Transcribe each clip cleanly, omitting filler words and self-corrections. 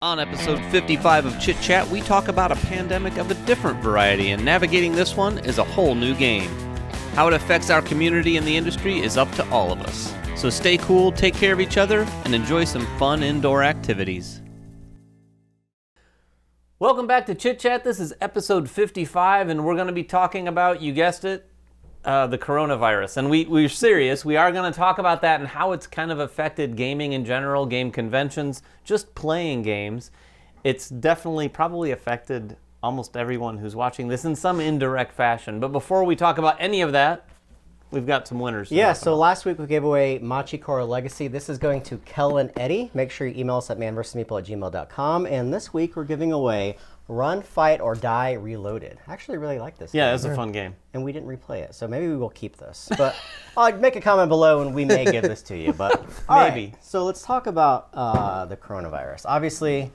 On episode 55 of Chit Chat, we talk about a pandemic of a different variety, and navigating this one is a whole new game. How it affects our community and the industry is up to all of us. So stay cool, take care of each other, and enjoy some fun indoor activities. Welcome back to Chit Chat. This is episode 55, and we're going to be talking about, you guessed it, the coronavirus. And we're serious. We are going to talk about that and how it's kind of affected gaming in general, game conventions, just playing games. It's definitely probably affected almost everyone who's watching this in some indirect fashion. But before we talk about any of that, we've got some winners. Yeah, so last week we gave away Machikoro Legacy. This is going to Kel and Eddie. Make sure you email us at manvsmeeple@gmail.com. And this week we're giving away Run, Fight, or Die Reloaded. I actually really like this game. Yeah, it's a fun game. And we didn't replay it, so maybe we will keep this. But make a comment below and we may give this to you. But maybe. Right, so let's talk about the coronavirus. Obviously,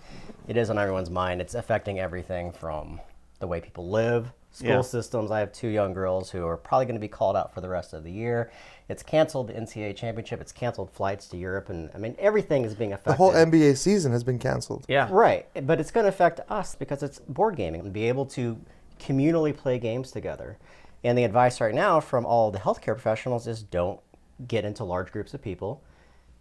it is on everyone's mind. It's affecting everything from the way people live, school systems. I have two young girls who are probably going to be called out for the rest of the year. It's canceled the NCAA championship. It's canceled flights to Europe. And I mean, everything is being affected. The whole NBA season has been canceled. Yeah. Right. But it's going to affect us because it's board gaming and be able to communally play games together. And the advice right now from all the healthcare professionals is don't get into large groups of people,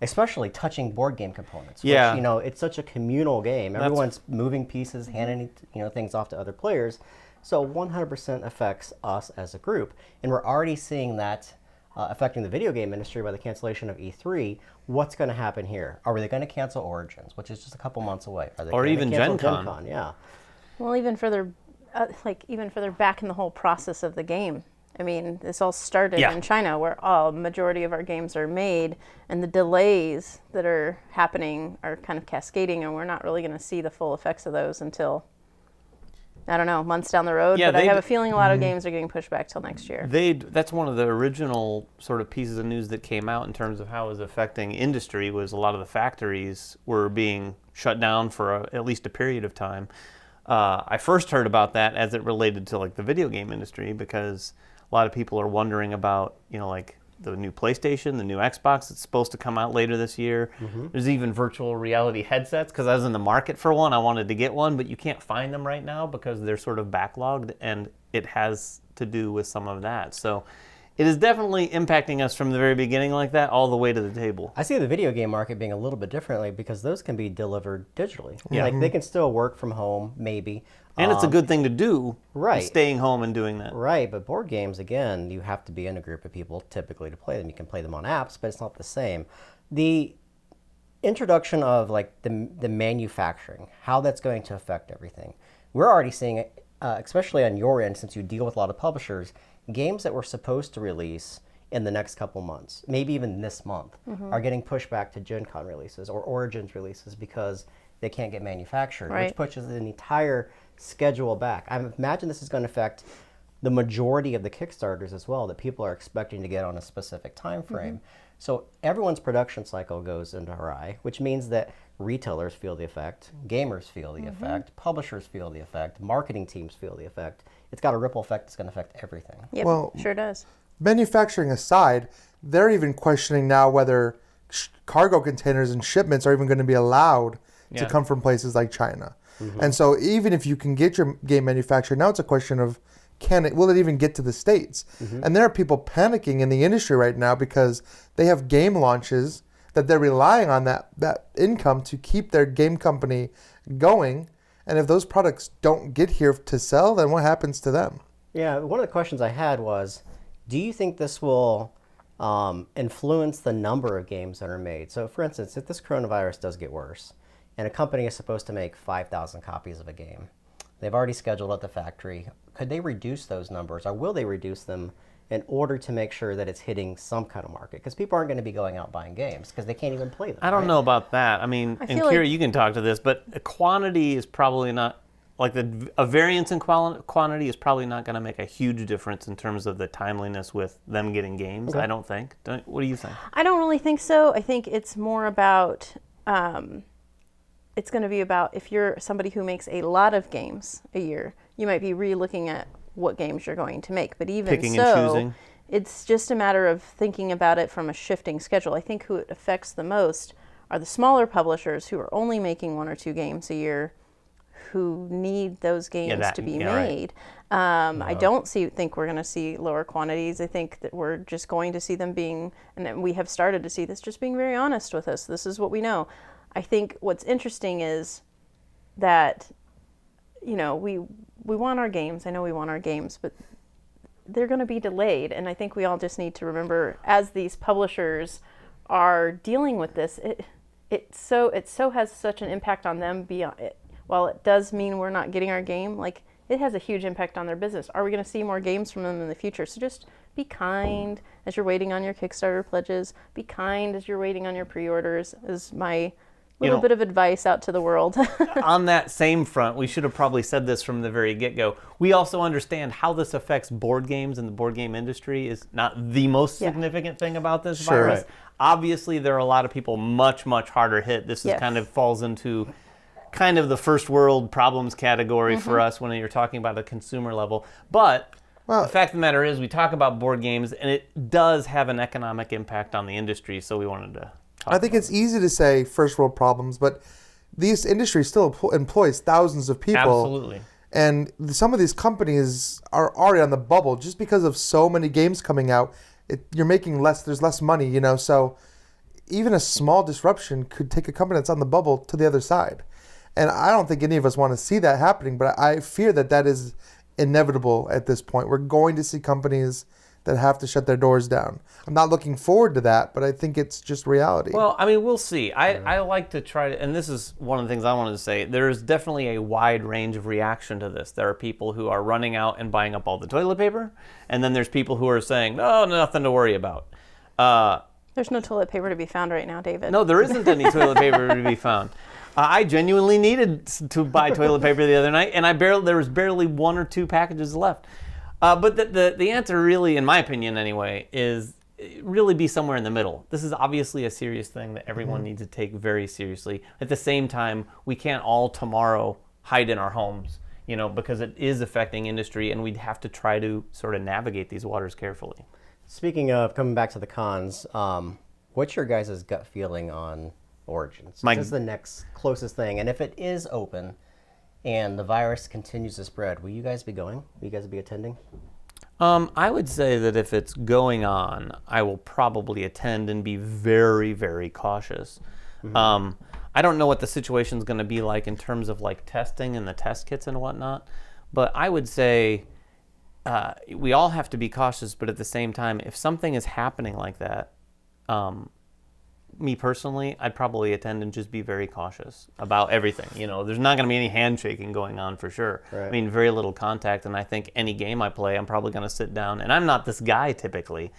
especially touching board game components. Yeah. Which, it's such a communal game. Everyone's moving pieces, handing things off to other players. So 100% affects us as a group. And we're already seeing that affecting the video game industry by the cancellation of E3. What's going to happen here? Are they going to cancel Origins, which is just a couple months away? Are they or even Gen Con? Con? Yeah. Well, even further back in the whole process of the game. I mean, this all started in China, where a majority of our games are made, and the delays that are happening are kind of cascading, and we're not really going to see the full effects of those until, I don't know, months down the road. Yeah, but I have a feeling a lot of games are getting pushed back till next year. That's one of the original sort of pieces of news that came out in terms of how it was affecting industry, was a lot of the factories were being shut down for at least a period of time. I first heard about that as it related to like the video game industry, because a lot of people are wondering about, like the new PlayStation, the new Xbox. It's supposed to come out later this year. Mm-hmm. There's even virtual reality headsets, because I was in the market for one. I wanted to get one, but you can't find them right now because they're sort of backlogged, and it has to do with some of that. So it is definitely impacting us from the very beginning like that, all the way to the table. I see the video game market being a little bit differently because those can be delivered digitally. Yeah. Like they can still work from home, maybe. And it's a good thing to do, right? Staying home and doing that. Right, but board games, again, you have to be in a group of people typically to play them. You can play them on apps, but it's not the same. The introduction of like the manufacturing, how that's going to affect everything. We're already seeing it, especially on your end, since you deal with a lot of publishers, games that were supposed to release in the next couple months, maybe even this month, are getting pushed back to Gen Con releases or Origins releases because they can't get manufactured, which pushes an entire schedule back. I imagine this is going to affect the majority of the Kickstarters as well, that people are expecting to get on a specific time frame. So everyone's production cycle goes into awry, which means that retailers feel the effect, gamers feel the effect, publishers feel the effect, marketing teams feel the effect. It's got a ripple effect that's going to affect everything. Yep, well, sure does. Manufacturing aside, they're even questioning now whether cargo containers and shipments are even going to be allowed to come from places like China. And so even if you can get your game manufactured, now it's a question of will it even get to the States? And there are people panicking in the industry right now because they have game launches that they're relying on that income to keep their game company going. And if those products don't get here to sell, then what happens to them? Yeah, one of the questions I had was, do you think this will influence the number of games that are made? So for instance, if this coronavirus does get worse, and a company is supposed to make 5,000 copies of a game, they've already scheduled at the factory, could they reduce those numbers, or will they reduce them in order to make sure that it's hitting some kind of market? Because people aren't going to be going out buying games because they can't even play them. I don't know about that. I mean, and Kira, you can talk to this, but a quantity is probably not, like a variance in quantity is probably not going to make a huge difference in terms of the timeliness with them getting games, I don't think. What do you think? I don't really think so. I think it's more about... it's going to be about, if you're somebody who makes a lot of games a year, you might be re-looking at what games you're going to make. But even picking and choosing. It's just a matter of thinking about it from a shifting schedule. I think who it affects the most are the smaller publishers who are only making 1 or 2 games a year, who need those games to be made. Right. I don't think we're going to see lower quantities. I think that we're just going to see them being, and we have started to see this, just being very honest with us. This is what we know. I think what's interesting is that, we want our games. I know we want our games, but they're going to be delayed. And I think we all just need to remember, as these publishers are dealing with this, it so has such an impact on them beyond it. While it does mean we're not getting our game, like, it has a huge impact on their business. Are we going to see more games from them in the future? So just be kind as you're waiting on your Kickstarter pledges. Be kind as you're waiting on your pre-orders, is my little bit of advice out to the world. On that same front, we should have probably said this from the very get-go. We also understand how this affects board games, and the board game industry is not the most significant thing about this virus. Right. Obviously, there are a lot of people much, much harder hit. This is kind of falls into kind of the first world problems category for us when you're talking about a consumer level. But the fact of the matter is, we talk about board games, and it does have an economic impact on the industry, so we wanted to talk I think it's easy to say first world problems, but this industry still employs thousands of people. Absolutely. And some of these companies are already on the bubble just because of so many games coming out. You're making less, there's less money, so even a small disruption could take a company that's on the bubble to the other side. And I don't think any of us want to see that happening, but I fear that is inevitable at this point. We're going to see companies that have to shut their doors down. I'm not looking forward to that, but I think it's just reality. Well, I mean, we'll see. I like to try to, and this is one of the things I wanted to say, there is definitely a wide range of reaction to this. There are people who are running out and buying up all the toilet paper, and then there's people who are saying, oh, nothing to worry about. There's no toilet paper to be found right now, David. No, there isn't any toilet paper to be found. I genuinely needed to buy toilet paper the other night, and there was barely 1 or 2 packages left. But the answer really, in my opinion anyway, is really be somewhere in the middle. This is obviously a serious thing that everyone needs to take very seriously. At the same time, we can't all tomorrow hide in our homes, because it is affecting industry, and we'd have to try to sort of navigate these waters carefully. Speaking of coming back to the cons, what's your guys' gut feeling on Origins? This is the next closest thing, and if it is open and the virus continues to spread, will you guys be going? Will you guys be attending? I would say that if it's going on, I will probably attend and be very, very cautious. I don't know what the situation's going to be like in terms of like testing and the test kits and whatnot, but I would say we all have to be cautious, but at the same time, if something is happening like that, me personally, I'd probably attend and just be very cautious about everything. There's not going to be any handshaking going on for sure. Right. I mean, very little contact, and I think any game I play, I'm probably going to sit down, and I'm not this guy typically.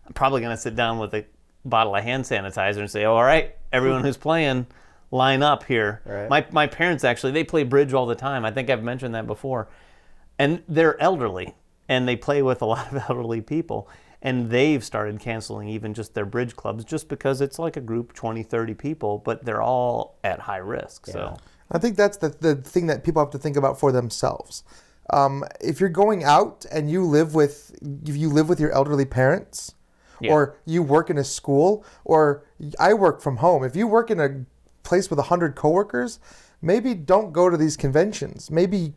I'm probably going to sit down with a bottle of hand sanitizer and say, all right, everyone who's playing, line up here. Right. My parents actually, they play bridge all the time. I think I've mentioned that before. And they're elderly, and they play with a lot of elderly people. And they've started canceling even just their bridge clubs just because it's like a group, 20, 30 people, but they're all at high risk. Yeah. So I think that's the thing that people have to think about for themselves. If you're going out and you live with your elderly parents, or you work in a school, or I work from home. If you work in a place with 100 coworkers, maybe don't go to these conventions. Maybe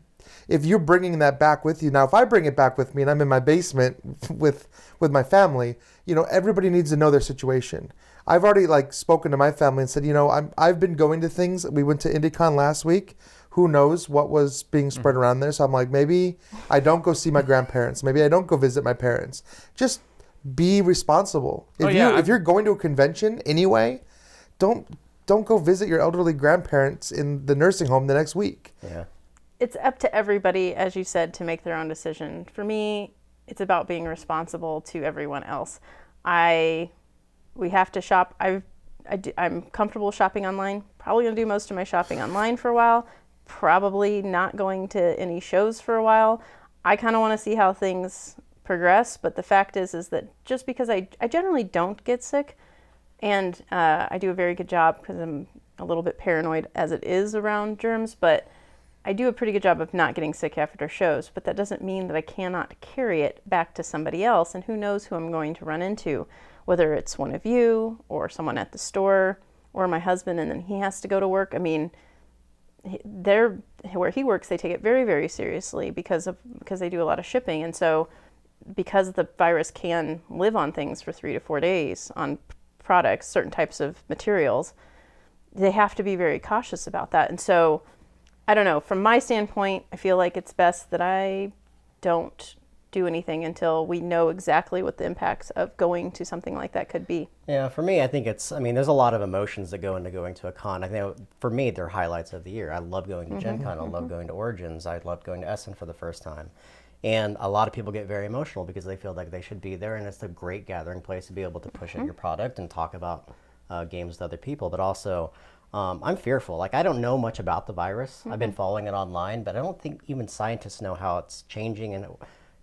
if you're bringing that back with you. Now, if I bring it back with me and I'm in my basement with my family, everybody needs to know their situation. I've already spoken to my family and said, I've been going to things. We went to IndieCon last week. Who knows what was being spread around there? So I'm like, maybe I don't go see my grandparents. Maybe I don't go visit my parents. Just be responsible. If you're going to a convention anyway, don't go visit your elderly grandparents in the nursing home the next week. Yeah. It's up to everybody, as you said, to make their own decision. For me, it's about being responsible to everyone else. We have to shop. I'm comfortable shopping online. Probably going to do most of my shopping online for a while. Probably not going to any shows for a while. I kind of want to see how things progress, but the fact is that just because I generally don't get sick, and I do a very good job because I'm a little bit paranoid as it is around germs, but I do a pretty good job of not getting sick after shows, but that doesn't mean that I cannot carry it back to somebody else, and who knows who I'm going to run into, whether it's one of you or someone at the store or my husband, and then he has to go to work. I mean, where he works, they take it very, very seriously because they do a lot of shipping. And so because the virus can live on things for 3 to 4 days, on products, certain types of materials, they have to be very cautious about that. And so, I don't know, from my standpoint, I feel like it's best that I don't do anything until we know exactly what the impacts of going to something like that could be. Yeah, for me, I think there's a lot of emotions that go into going to a con. I think for me, they're highlights of the year. I love going to Gen Con. I love going to Origins. I loved going to Essen for the first time. And a lot of people get very emotional because they feel like they should be there, and it's a great gathering place to be able to push out your product and talk about games with other people. But also, I'm fearful. Like, I don't know much about the virus. I've been following it online, but I don't think even scientists know how it's changing and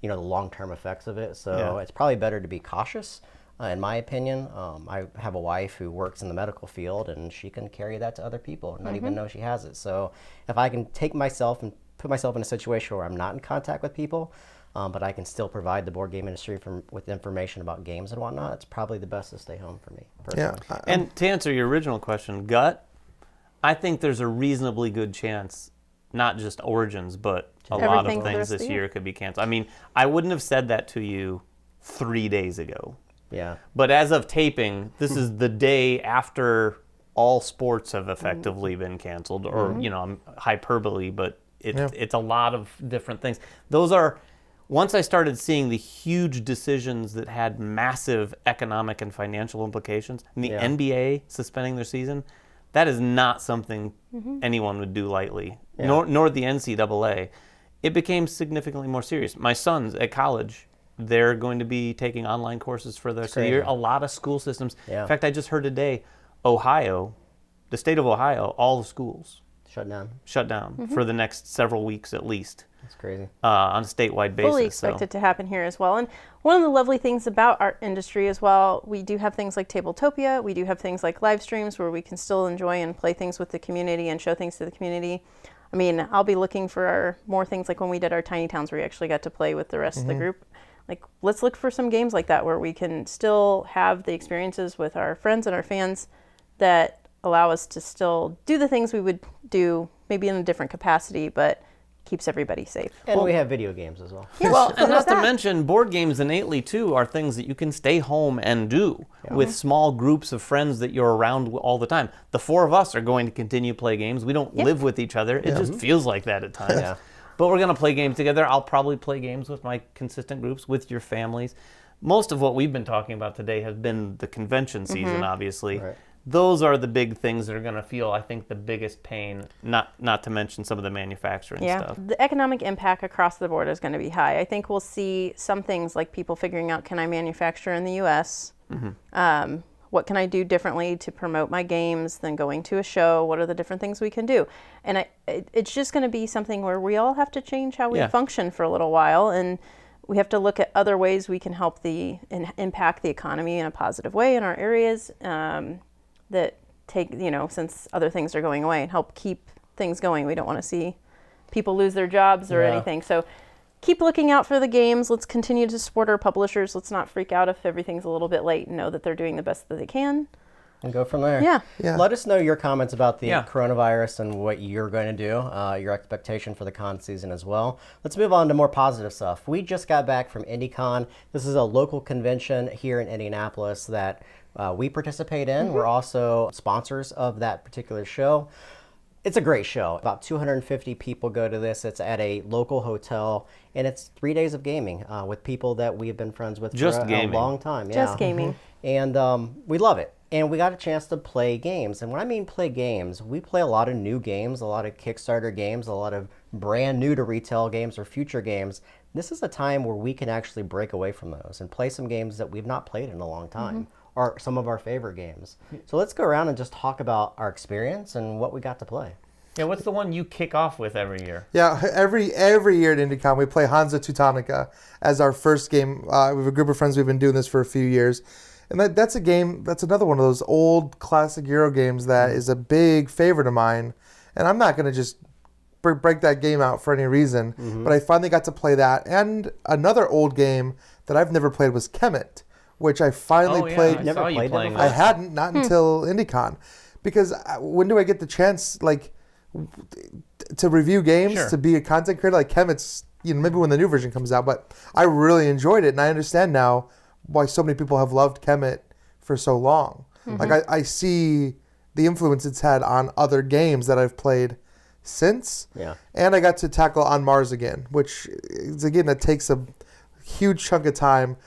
the long-term effects of it. So it's probably better to be cautious, in my opinion. I have a wife who works in the medical field, and she can carry that to other people and not even know she has it. So if I can take myself and put myself in a situation where I'm not in contact with people, but I can still provide the board game industry with information about games and whatnot, it's probably the best to stay home for me, personally. Yeah. And to answer your original question, gut, I think there's a reasonably good chance, not just Origins, but a lot of things this year could be canceled. I mean, I wouldn't have said that to you 3 days ago. Yeah. But as of taping, this is the day after all sports have effectively been canceled, or, I'm hyperbole, but it's a lot of different things. Those are, once I started seeing the huge decisions that had massive economic and financial implications, and the NBA suspending their season, that is not something anyone would do lightly, nor the NCAA. It became significantly more serious. My sons at college, they're going to be taking online courses for the rest of the year. A lot of school systems. Yeah. In fact, I just heard today, Ohio, the state of Ohio, all the schools shut down for the next several weeks at least. That's crazy. On a statewide basis. Fully expect it to happen here as well. And one of the lovely things about our industry as well, we do have things like Tabletopia. We do have things like live streams where we can still enjoy and play things with the community and show things to the community. I mean, I'll be looking for more things like when we did our Tiny Towns where we actually got to play with the rest of the group. Like, let's look for some games like that where we can still have the experiences with our friends and our fans that allow us to still do the things we would do maybe in a different capacity, but keeps everybody safe. And we have video games as well. Yes, well, and not to mention, board games innately, too, are things that you can stay home and do with small groups of friends that you're around all the time. The four of us are going to continue to play games. We don't live with each other. It just feels like that at times. But we're going to play games together. I'll probably play games with my consistent groups, with your families. Most of what we've been talking about today has been the convention season, obviously. Right. Those are the big things that are going to feel, I think, the biggest pain, not to mention some of the manufacturing stuff. The economic impact across the board is going to be high. I think we'll see some things like people figuring out, can I manufacture in the U.S.? What can I do differently to promote my games than going to a show? What are the different things we can do? And it's just going to be something where we all have to change how we function for a little while, and we have to look at other ways we can help impact the economy in a positive way in our areas. That take, since other things are going away, and help keep things going. We don't want to see people lose their jobs or anything. So keep looking out for the games. Let's continue to support our publishers. Let's not freak out if everything's a little bit late and know that they're doing the best that they can. And go from there. Yeah. Let us know your comments about the coronavirus and what you're going to do, your expectation for the con season as well. Let's move on to more positive stuff. We just got back from IndieCon. This is a local convention here in Indianapolis that we participate in. We're also sponsors of that particular show. It's a great show. About 250 people go to this. It's at a local hotel, and it's 3 days of gaming with people that we've been friends with for a long time. Just gaming. And we love it. And we got a chance to play games. And when I mean play games, we play a lot of new games, a lot of Kickstarter games, a lot of brand new to retail games or future games. This is a time where we can actually break away from those and play some games that we've not played in a long time, or some of our favorite games. So let's go around and just talk about our experience and what we got to play. Yeah, what's the one you kick off with every year? Yeah, every year at IndieCon, we play Hansa Teutonica as our first game. We have a group of friends, we've been doing this for a few years. And that's a game, that's another one of those old classic Euro games that is a big favorite of mine. And I'm not going to just break that game out for any reason. But I finally got to play that. And another old game that I've never played was Kemet, which I finally played. Never played that before. I hadn't, not until IndieCon. because when do I get the chance, like, to review games, Sure. to be a content creator? Like Kemet's, maybe when the new version comes out, but I really enjoyed it, and I understand now why so many people have loved Kemet for so long. Like, I see the influence it's had on other games that I've played since. Yeah. And I got to tackle On Mars again, which is, again, that takes a huge chunk of time.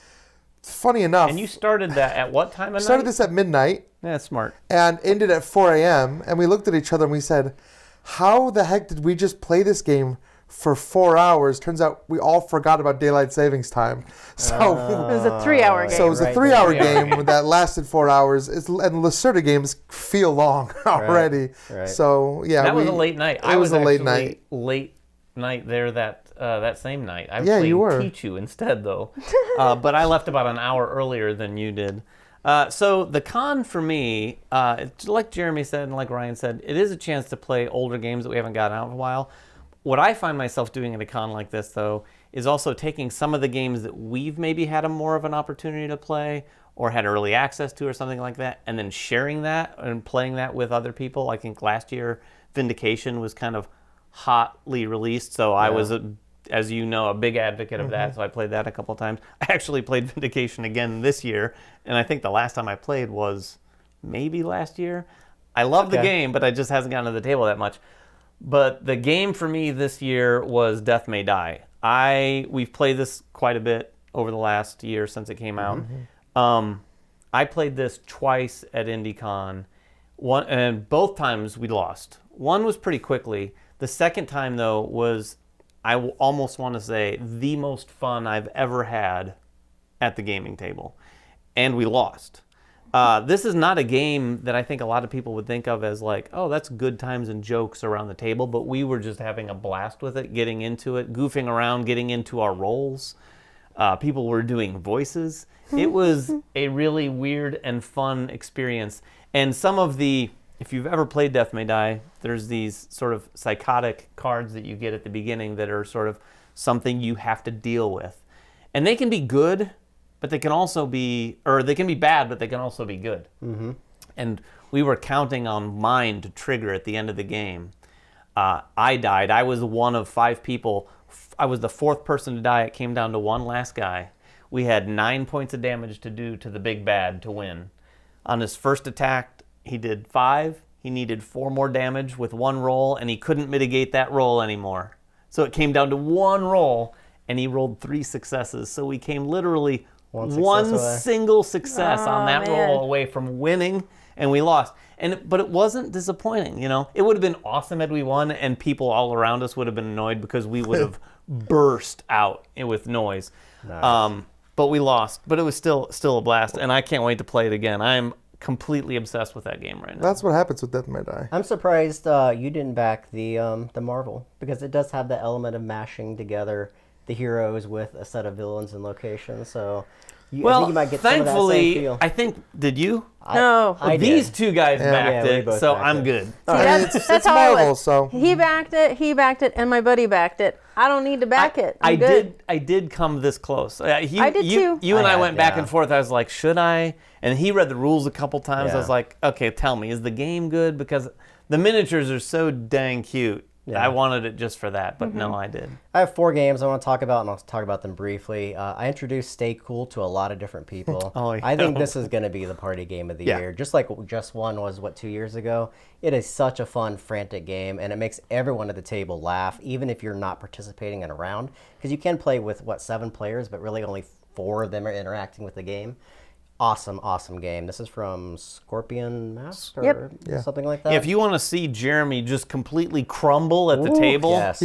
Funny enough. And you started that at what time of started night? this at midnight. Yeah, that's smart. And ended at 4 a.m. And we looked at each other and we said, how the heck did we just play this game for 4 hours? Turns out we all forgot about daylight savings time. So It was a 3-hour game. so it was a Right, 3-hour yeah. game that lasted 4 hours. And Lacerda games feel long already. right. So yeah, That was a late night. It was a late actually night. late night there that same night. I Yeah, played you were. Pichu instead, though. But I left about an hour earlier than you did. So the con for me, like Jeremy said and like Ryan said, it is a chance to play older games that we haven't gotten out in a while. What I find myself doing at a con like this, though, is also taking some of the games that we've maybe had more of an opportunity to play or had early access to or something like that, and then sharing that and playing that with other people. I think last year Vindication was kind of hotly released, so I was, as you know, a big advocate of that, so I played that a couple times. I actually played Vindication again this year, and I think the last time I played was maybe last year. I love the game, but I just hasn't gotten to the table that much. But the game for me this year was Death May Die. We've played this quite a bit over the last year since it came out. I played this twice at IndieCon, and both times we lost. One was pretty quickly. The second time, though, was, I almost want to say, the most fun I've ever had at the gaming table. And we lost. This is not a game that I think a lot of people would think of as like, oh, that's good times and jokes around the table, but we were just having a blast with it, getting into it, goofing around, getting into our roles. People were doing voices. It was a really weird and fun experience. And some of the, if you've ever played Death May Die, there's these sort of psychotic cards that you get at the beginning that are sort of something you have to deal with. And they can be good, but they can also be, or they can be bad, but they can also be good. And we were counting on mine to trigger at the end of the game. I died. I was one of 5 people. I was the 4th person to die. It came down to one last guy. We had 9 points of damage to do to the big bad to win. On his first attack, he did 5. He needed 4 more damage with 1 roll, and he couldn't mitigate that roll anymore. So it came down to 1 roll, and he rolled 3 successes. So we came literally one single success on that roll away from winning, and we lost. But it wasn't disappointing, It would have been awesome had we won, and people all around us would have been annoyed because we would have burst out with noise. Nice. But we lost. But it was still a blast, and I can't wait to play it again. I'm completely obsessed with that game right now. That's what happens with Death May Die. I'm surprised you didn't back the Marvel, because it does have the element of mashing together the heroes with a set of villains and locations. So I think you might get some of that same thankfully, feel. I think, did you? No. I did. These 2 guys backed we it, both so backed I'm it. good. That's how Marvel, I was. so He backed it, and my buddy backed it. I don't need to back it. I'm good. I did come this close. I did too. You and I I had, went back yeah. and forth. I was like, should I? And he read the rules a couple times. I Yeah. was like, okay, tell me, is the game good? Because the miniatures are so dang cute. Yeah. I wanted it just for that, but no, I did. I have 4 games I want to talk about, and I'll talk about them briefly. I introduced Stay Cool to a lot of different people. Oh, yeah. I think this is going to be the party game of the Yeah. year. Just like Just One was, 2 years ago? It is such a fun, frantic game, and it makes everyone at the table laugh, even if you're not participating in a round. Because you can play with, 7 players, but really only 4 of them are interacting with the game. Awesome game. This is from Scorpion Mask or something like that. If you want to see Jeremy just completely crumble at the table, Yes.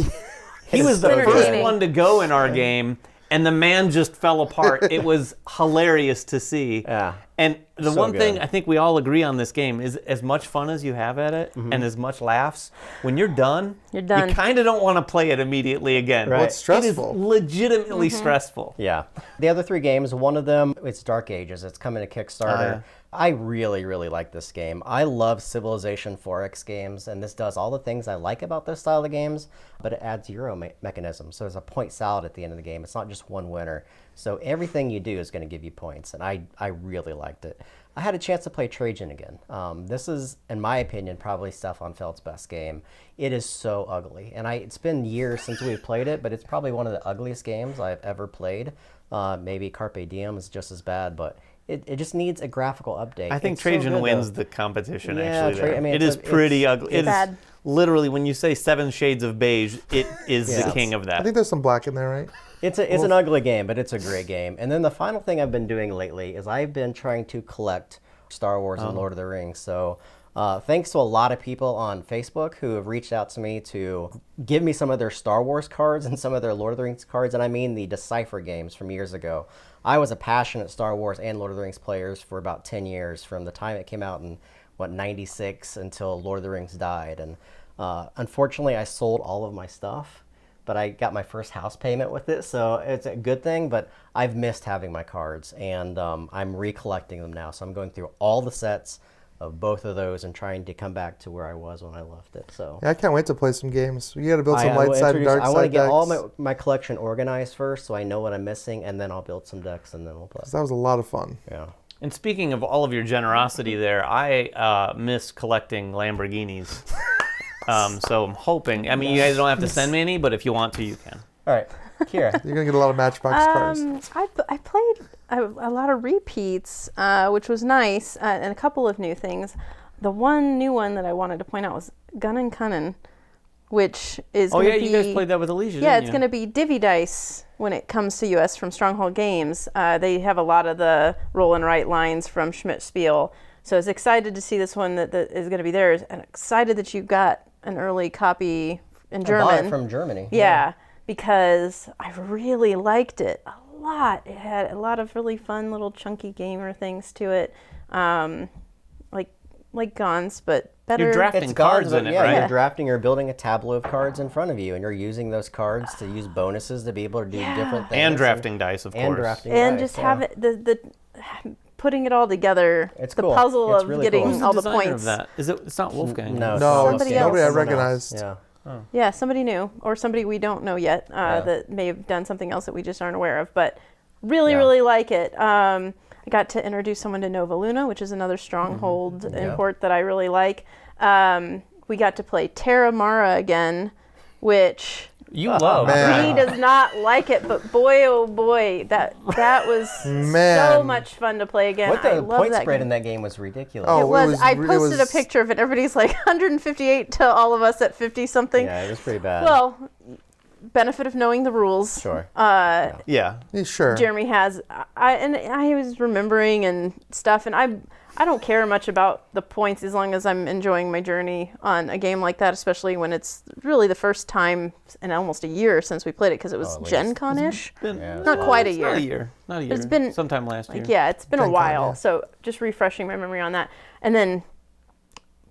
he was the first entertaining. one to go in our game, and the man just fell apart. It was hilarious to see. Yeah. And the So one thing good. I think we all agree on this game is, as much fun as you have at it and as much laughs, when you're done, You're done. you kind of don't want to play it immediately again. Right. Well, it's stressful. It is legitimately stressful. Yeah. The other 3 games, one of them, it's Dark Ages. It's coming to Kickstarter. I really, really like this game. I love Civilization 4X games, and this does all the things I like about this style of games, but it adds Euro mechanism. So there's a point salad at the end of the game. It's not just one winner. So everything you do is going to give you points, and I really liked it. I had a chance to play Trajan again. This is, in my opinion, probably Stefan Feld's best game. It is so ugly, and it's been years since we've played it, but it's probably one of the ugliest games I've ever played. Maybe Carpe Diem is just as bad, but it just needs a graphical update. I think It's so Trajan good, wins though. the competition, Yeah, actually. There. I mean, it is pretty ugly. It is bad. literally, when you say 7 shades of beige, it is Yeah. the king of that. I think there's some black in there, right? It's an ugly game, but it's a great game. And then the final thing I've been doing lately is I've been trying to collect Star Wars and Lord of the Rings. So thanks to a lot of people on Facebook who have reached out to me to give me some of their Star Wars cards and some of their Lord of the Rings cards, and I mean the Decipher games from years ago. I was a passionate Star Wars and Lord of the Rings players for about 10 years, from the time it came out in, 96 until Lord of the Rings died. And unfortunately, I sold all of my stuff, but I got my first house payment with it, so it's a good thing, but I've missed having my cards, and I'm recollecting them now. So I'm going through all the sets of both of those and trying to come back to where I was when I left it. So Yeah, I can't wait to play some games. You got to build some I light will side and introduce- dark I side want to get decks. all my collection organized first, so I know what I'm missing, and then I'll build some decks, and then we'll play. That was a lot of fun. Yeah. And speaking of all of your generosity there, I miss collecting Lamborghinis. So I'm hoping, I mean, you guys don't have to send me any, but if you want to, you can. All right, Kira. You're going to get a lot of Matchbox cars. I played a lot of repeats, which was nice, and a couple of new things. The one new one that I wanted to point out was Gun and Cunnin, which is Oh, gonna yeah, be, you guys played that with Alicia, yeah, didn't it's you? going to be Divvy Dice when it comes to US from Stronghold Games. They have a lot of the roll and write lines from Schmidt Spiel. So I was excited to see this one that is going to be theirs, and excited that you got an early copy in German. I bought it from Germany. Yeah, because I really liked it a lot. It had a lot of really fun little chunky gamer things to it, like Gons, but better. You're drafting It's cards but in it, yeah, right? you're drafting or building a tableau of cards in front of you, and you're using those cards to use bonuses to be able to do different things. And drafting dice, of and course. drafting and dice, just have it the putting it all together. It's the cool. puzzle It's of really getting cool. Who's all the the designer points. of that? It's not Wolfgang. No, No, Somebody it's nobody I else. recognized. Yeah. Yeah, somebody new or somebody we don't know yet that may have done something else that we just aren't aware of, but really like it. I got to introduce someone to Nova Luna, which is another Stronghold import that I really like. We got to play Terra Mara again, which You love. man. he does not like it, but boy, oh boy, that was so Man. much fun to play again. What I the love point that spread game. in that game was ridiculous. Oh, It was. was I re- it posted a was- picture of it. Everybody's like 158 to all of us at 50 something. Yeah, it was pretty bad. Well, benefit of knowing the rules. Sure. Yeah. Yeah, sure. Jeremy has. I was remembering and stuff, and I don't care much about the points as long as I'm enjoying my journey on a game like that, especially when it's really the first time in almost a year since we played it, because it was at Gen least. Con-ish. Been- Not quite a it's year. Not a year. Not a year. It's been- sometime last year. Like, yeah, it's been a Gen Con, while. yeah. So just refreshing my memory on that. And then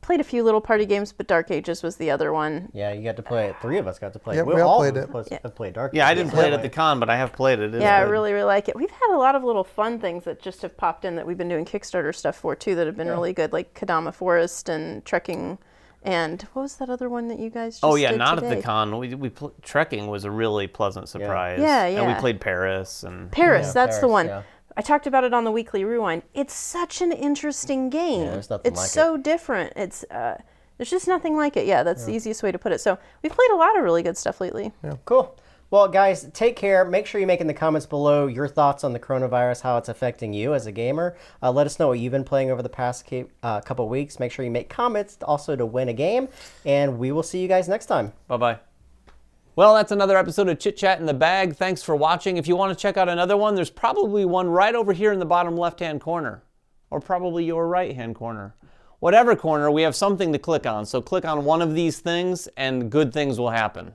played a few little party games, but Dark Ages was the other one. Yeah, you got to play it. 3 of us got to play it. Yep, we all all played of it. us have played Dark Yeah, I Ages. didn't play it at the con, but I have played it. It is Yeah, I good. really like it. We've had a lot of little fun things that just have popped in that we've been doing Kickstarter stuff for too that have been really good, like Kadama Forest and Trekking. And what was that other one that you guys just Oh yeah, did not today? at the con. Trekking was a really pleasant surprise. Yeah, And we yeah. played Paris and Paris, Yeah, that's the Paris, one. yeah. I talked about it on the Weekly Rewind. It's such an interesting game. Yeah, there's nothing it's like so different. It's there's just nothing like it. Yeah, that's the easiest way to put it. So we've played a lot of really good stuff lately. Cool. Well, guys, take care. Make sure you make in the comments below your thoughts on the coronavirus, how it's affecting you as a gamer. Let us know what you've been playing over the past couple weeks. Make sure you make comments also to win a game. And we will see you guys next time. bye-bye. Well, that's another episode of Chit Chat in the Bag. Thanks for watching. If you want to check out another one, there's probably one right over here in the bottom left-hand corner, or probably your right-hand corner. Whatever corner, we have something to click on. So click on one of these things and good things will happen.